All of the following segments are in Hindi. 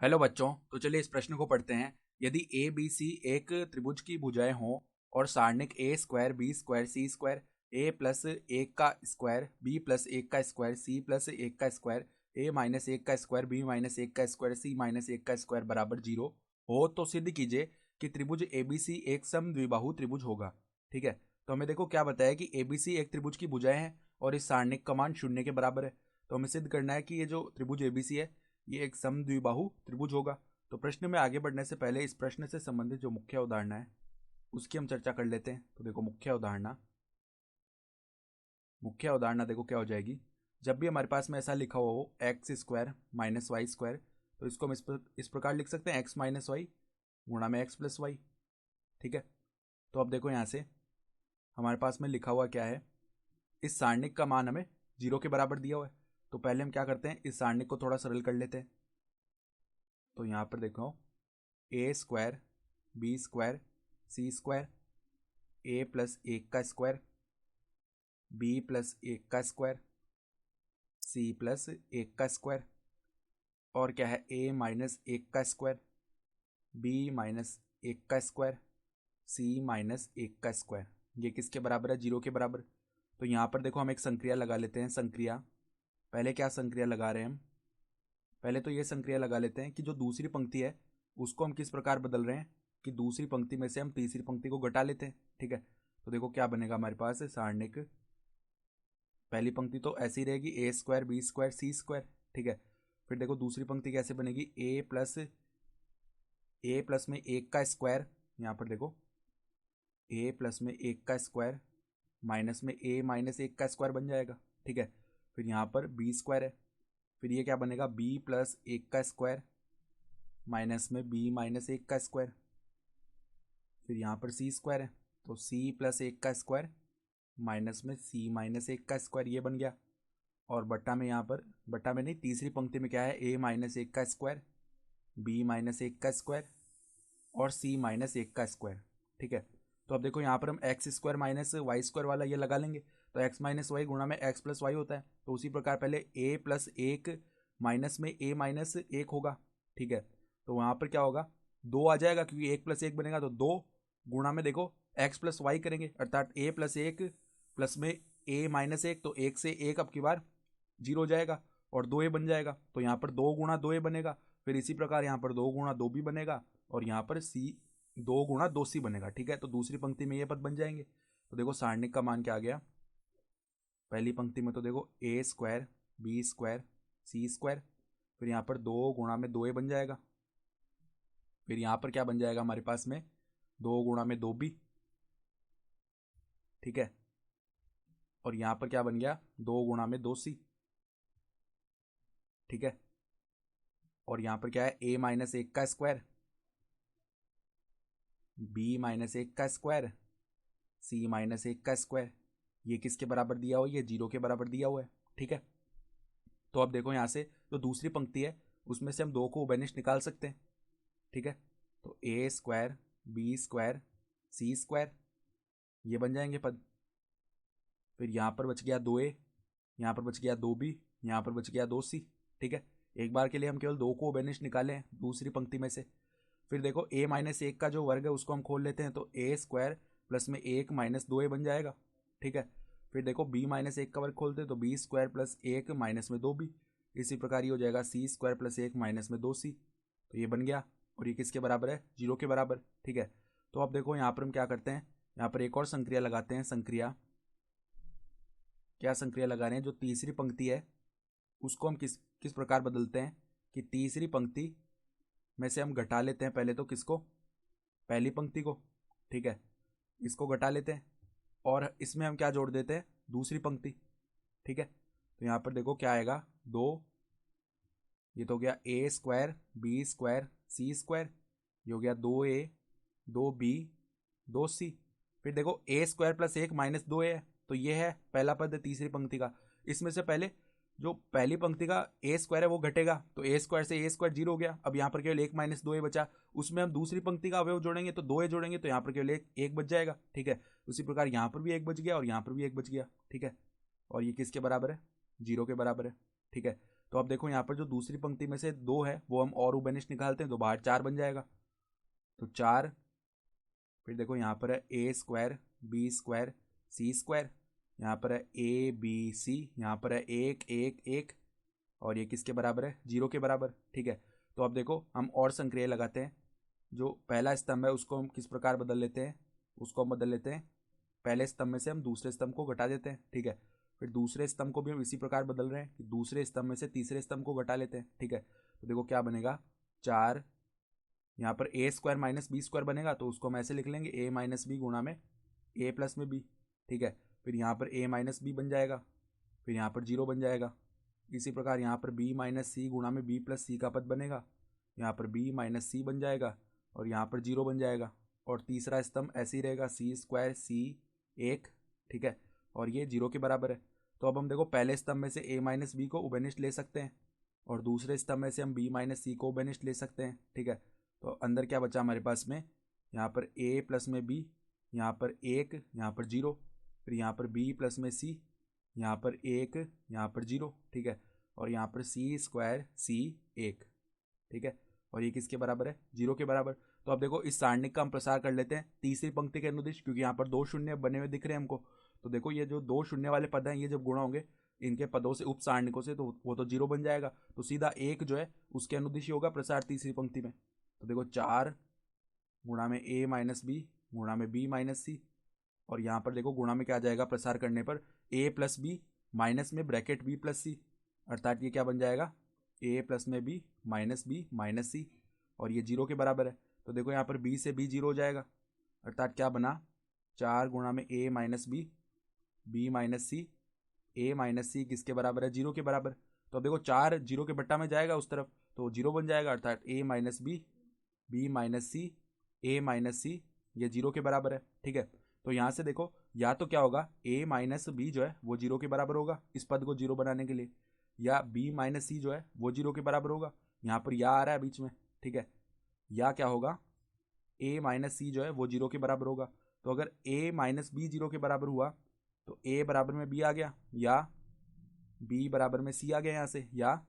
हेलो बच्चों, तो चलिए इस प्रश्न को पढ़ते हैं। यदि ए बी सी एक त्रिभुज की भुजाएं हों और सारणिक ए स्क्वायर बी स्क्वायर सी स्क्वायर ए प्लस एक का स्क्वायर बी प्लस एक का स्क्वायर सी प्लस एक का स्क्वायर ए माइनस एक का स्क्वायर बी माइनस एक का स्क्वायर सी माइनस एक का स्क्वायर बराबर 0 हो, तो सिद्ध कीजिए कि त्रिभुज ए बी सी एक समद्विबाहु त्रिभुज होगा। ठीक है, तो हमें देखो क्या बताया कि ए बी सी एक त्रिभुज की भुजाएं हैं और इस सारणिक का मान 0 के बराबर है। तो हमें सिद्ध करना है कि ये जो त्रिभुज ए बी सी है ये एक समद्विबाहु त्रिभुज होगा। तो प्रश्न में आगे बढ़ने से पहले इस प्रश्न से संबंधित जो मुख्य उदाहरण है उसकी हम चर्चा कर लेते हैं। तो देखो मुख्य उदाहरण देखो क्या हो जाएगी। जब भी हमारे पास में ऐसा लिखा हुआ हो X square minus Y square, तो इसको हम इस प्रकार लिख सकते हैं एक्स माइनस वाई गुणा में एक्स प्लस वाई। ठीक है, तो अब देखो यहाँ से हमारे पास में लिखा हुआ क्या है, इस सारणिक का मान हमें 0 के बराबर दिया हुआ है। तो पहले हम क्या करते हैं, इस सारणिक को थोड़ा सरल कर लेते हैं। तो यहाँ पर देखो ए स्क्वायर बी स्क्वायर सी स्क्वायर ए प्लस एक का स्क्वायर बी प्लस एक का स्क्वायर सी प्लस एक का स्क्वायर और क्या है ए माइनस एक का स्क्वायर बी माइनस एक का स्क्वायर सी माइनस एक का स्क्वायर। ये किसके बराबर है? 0 के बराबर। तो यहाँ पर देखो हम एक संक्रिया लगा लेते हैं। संक्रिया पहले क्या संक्रिया लगा रहे हैं हम? पहले तो ये संक्रिया लगा लेते हैं कि जो दूसरी पंक्ति है उसको हम किस प्रकार बदल रहे हैं कि दूसरी पंक्ति में से हम तीसरी पंक्ति को घटा लेते हैं। ठीक है, तो देखो क्या बनेगा हमारे पास सारणिक। पहली पंक्ति तो ऐसी रहेगी ए स्क्वायर बी स्क्वायर सी स्क्वायर। ठीक है, फिर देखो दूसरी पंक्ति कैसे बनेगी, ए प्लस में एक का स्क्वायर, यहाँ पर देखो ए प्लस में एक का स्क्वायर माइनस में ए माइनस एक का स्क्वायर बन जाएगा। ठीक है, फिर यहाँ पर बी स्क्वायर है, फिर ये क्या बनेगा बी प्लस एक का स्क्वायर माइनस में बी माइनस एक का स्क्वायर, फिर यहाँ पर सी स्क्वायर है तो सी प्लस एक का स्क्वायर माइनस में सी माइनस एक का स्क्वायर, ये बन गया। और बट्टा में यहाँ पर, बट्टा में नहीं, तीसरी पंक्ति में क्या है, ए माइनस एक का स्क्वायर बी माइनस एक का स्क्वायर और सी माइनस एक का स्क्वायर। ठीक है, तो अब देखो यहाँ पर हम X square minus Y square वाला ये लगा लेंगे। तो एक्स माइनस वाई गुणा में एक्स प्लस वाई होता है, तो उसी प्रकार पहले ए प्लस एक माइनस में ए माइनस एक होगा। ठीक है, तो वहाँ पर क्या होगा, 2 आ जाएगा क्योंकि एक प्लस एक बनेगा, तो 2 गुणा में देखो एक्स प्लस वाई करेंगे अर्थात ए प्लस एक प्लस में ए माइनस एक, तो एक से एक अब की बार 0 हो जाएगा और 2 ए बन जाएगा। तो यहाँ पर 2 गुणा 2 ए बनेगा, फिर इसी प्रकार यहाँ पर 2 गुणा 2 भी बनेगा और यहाँ पर सी 2 गुणा 2 सी बनेगा। ठीक है, तो दूसरी पंक्ति में ये पद बन जाएंगे। तो देखो सारणिक का मान क्या आ गया, पहली पंक्ति में तो देखो ए स्क्वायर बी स्क्वायर सी स्क्वायर, फिर यहाँ पर 2 गुणा में 2 ए बन जाएगा, फिर यहाँ पर क्या बन जाएगा हमारे पास में 2 गुणा में 2 बी। ठीक है, और यहाँ पर क्या बन गया 2 गुणा में 2 सी। ठीक है, और यहाँ पर क्या है ए माइनस एक का स्क्वायर बी माइनस एक का स्क्वायर सी माइनस एक का स्क्वायर, ये किसके बराबर दिया हुआ है, ये 0 के बराबर दिया हुआ है। ठीक है, तो अब देखो यहाँ से जो दूसरी पंक्ति है उसमें से हम 2 को उभयनिष्ठ निकाल सकते हैं। ठीक है, तो ए स्क्वायर बी स्क्वायर सी स्क्वायर ये बन जाएंगे पद, फिर यहाँ पर बच गया 2 ए, यहाँ पर बच गया 2 बी, यहाँ पर बच गया 2 सी। ठीक है, एक बार के लिए हम केवल 2 को उभयनिष्ठ निकाले हैं दूसरी पंक्ति में से। फिर देखो ए माइनस एक का जो वर्ग है उसको हम खोल लेते हैं, तो ए स्क्वायर प्लस में एक माइनस 2 ए बन जाएगा। ठीक है, फिर देखो बी माइनस एक का वर्ग खोलते हैं तो बी स्क्वायर प्लस एक माइनस में 2 बी, इसी प्रकार ये हो जाएगा सी स्क्वायर प्लस एक माइनस में 2 सी। तो ये बन गया और ये किसके बराबर है, 0 के बराबर। ठीक है, तो अब देखो यहाँ पर हम क्या करते हैं, यहाँ पर एक और संक्रिया लगाते हैं। संक्रिया क्या संक्रिया लगा रहे हैं, जो तीसरी पंक्ति है उसको हम किस किस प्रकार बदलते हैं कि तीसरी पंक्ति में से हम घटा लेते हैं पहले तो किसको, पहली पंक्ति को। ठीक है, इसको घटा लेते हैं और इसमें हम क्या जोड़ देते हैं, दूसरी पंक्ति। ठीक है, तो यहाँ पर देखो क्या आएगा 2, ये तो हो गया ए स्क्वायर बी स्क्वायर सी स्क्वायर, ये हो गया 2 ए 2 बी 2 सी। फिर देखो ए स्क्वायर प्लस एक माइनस 2 ए है, तो ये है पहला पद तीसरी पंक्ति का। इसमें से पहले जो पहली पंक्ति का ए स्क्वायर है वो घटेगा, तो ए स्क्वायर से ए स्क्वायर 0 हो गया। अब यहाँ पर केवल एक माइनस 2 ए बचा, उसमें हम दूसरी पंक्ति का अवयव जोड़ेंगे तो 2 ए जोड़ेंगे तो यहाँ पर केवल एक बच जाएगा। ठीक है, उसी प्रकार यहाँ पर भी एक बच गया और यहाँ पर भी एक बच गया। ठीक है, और ये किसके बराबर है, 0 के बराबर है। ठीक है, तो अब देखो यहाँ पर जो दूसरी पंक्ति में से 2 है वो हम और उबनिष्ठ निकालते हैं तो बाहर 4 बन जाएगा। तो 4, फिर देखो यहाँ पर है ए स्क्वायर बी स्क्वायर सी स्क्वायर, यहाँ पर है ए बी सी, यहाँ पर है 1 1 1, और ये किसके बराबर है? 0 के बराबर। ठीक है, तो अब देखो हम और संक्रिया लगाते हैं। जो पहला स्तंभ है उसको हम किस प्रकार बदल लेते हैं? उसको हम बदल लेते हैं, पहले स्तंभ में से हम दूसरे स्तंभ को घटा देते हैं। ठीक है, फिर दूसरे स्तंभ को भी हम इसी प्रकार बदल रहे हैं कि दूसरे स्तंभ में से तीसरे स्तंभ को घटा लेते हैं। ठीक है, तो देखो क्या बनेगा, 4, यहाँ पर ए स्क्वायर माइनस बी स्क्वायर बनेगा तो उसको हम ऐसे लिख लेंगे ए माइनस बी गुणा में ए प्लस में बी। ठीक है, फिर यहाँ पर ए माइनस बी बन जाएगा, फिर यहाँ पर 0 बन जाएगा। इसी प्रकार यहाँ पर बी माइनस सी गुणा में बी प्लस सी का पद बनेगा, यहाँ पर बी माइनस सी बन जाएगा और यहाँ पर 0 बन जाएगा। और तीसरा स्तंभ ऐसे ही रहेगा सी स्क्वायर सी 1। ठीक है, और ये 0 के बराबर है। तो अब हम देखो पहले स्तंभ में से ए माइनस बी को उभयनिष्ठ ले सकते हैं और दूसरे स्तंभ में से हम बी माइनस सी को उभयनिष्ठ ले सकते हैं। ठीक है, तो अंदर क्या बचा हमारे पास में, यहाँ पर ए प्लस में बी, यहाँ पर 1, यहाँ पर 0, फिर यहाँ पर बी प्लस में सी, यहाँ पर 1, यहाँ पर 0। ठीक है, और यहाँ पर सी स्क्वायर सी 1। ठीक है, और ये किसके बराबर है? 0 के बराबर। तो अब देखो इस सारणिक का हम प्रसार कर लेते हैं तीसरी पंक्ति के अनुदिश, क्योंकि यहाँ पर 2 शून्य बने हुए दिख रहे हैं हमको। तो देखो ये जो 2 शून्य वाले पद हैं ये जब गुणा होंगे इनके पदों से उप सारणिकों से तो वो तो 0 बन जाएगा। तो सीधा 1 जो है उसके अनुदिश ही होगा प्रसार तीसरी पंक्ति में। तो देखो 4 गुणा में ए माइनस बी गुणा में बी माइनस सी, और यहाँ पर देखो गुणा में क्या आ जाएगा प्रसार करने पर, ए प्लस बी माइनस में ब्रैकेट बी प्लस सी, अर्थात ये क्या बन जाएगा, ए प्लस में बी माइनस सी, और ये 0 के बराबर है। तो देखो यहाँ पर बी से बी 0 हो जाएगा, अर्थात क्या बना, 4 गुणा में ए माइनस बी माइनस सी, ए माइनस सी किसके बराबर है? 0 के बराबर। तो अब देखो 4 0 के बट्टा में जाएगा उस तरफ तो 0 बन जाएगा, अर्थात ए माइनस बी माइनस सी ए माइनस सी ये 0 के बराबर है। ठीक है, तो यहाँ से देखो या तो क्या होगा, ए माइनस बी जो है वो 0 के बराबर होगा इस पद को 0 बनाने के लिए, या बी माइनस सी जो है वो 0 के बराबर होगा, यहाँ पर या आ रहा है बीच में। ठीक है, या क्या होगा, ए माइनस सी जो है वो 0 के बराबर होगा। तो अगर ए माइनस बी 0 के बराबर हुआ तो ए बराबर में बी आ गया, या बी बराबर में सी आ गया यहाँ से, या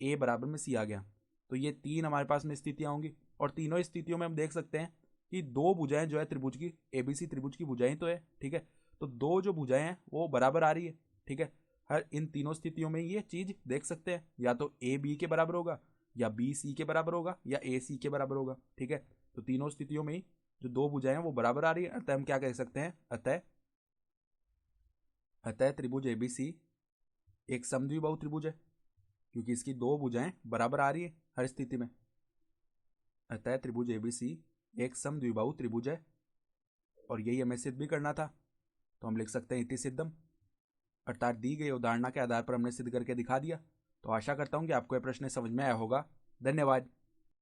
ए बराबर में सी आ गया। तो ये 3 हमारे पास में स्थितियाँ होंगी, और तीनों स्थितियों में हम देख सकते हैं कि 2 भुजाएं जो है त्रिभुज की, एबीसी त्रिभुज की भुजाएं तो है। ठीक है, तो 2 जो भुजाएं हैं वो बराबर आ रही है। ठीक है, हर इन तीनों स्थितियों में ये चीज देख सकते हैं, या तो ए बी के बराबर होगा, या बी सी के बराबर होगा, या ए सी के बराबर होगा। ठीक है, तो तीनों स्थितियों में ही जो 2 भुजाएं हैं वो बराबर आ रही है, अतः हम क्या कह सकते हैं, अतः त्रिभुज एबीसी एक समद्विबाहु त्रिभुज है, क्योंकि इसकी 2 भुजाएं बराबर आ रही है हर स्थिति में। अतः त्रिभुज एबीसी एक समद्विबाहु त्रिभुज है, और यही हमें सिद्ध भी करना था। तो हम लिख सकते हैं इति सिद्धम, अर्थात दी गई उदाहरणा के आधार पर हमने सिद्ध करके दिखा दिया। तो आशा करता हूं कि आपको यह प्रश्न समझ में आया होगा। धन्यवाद।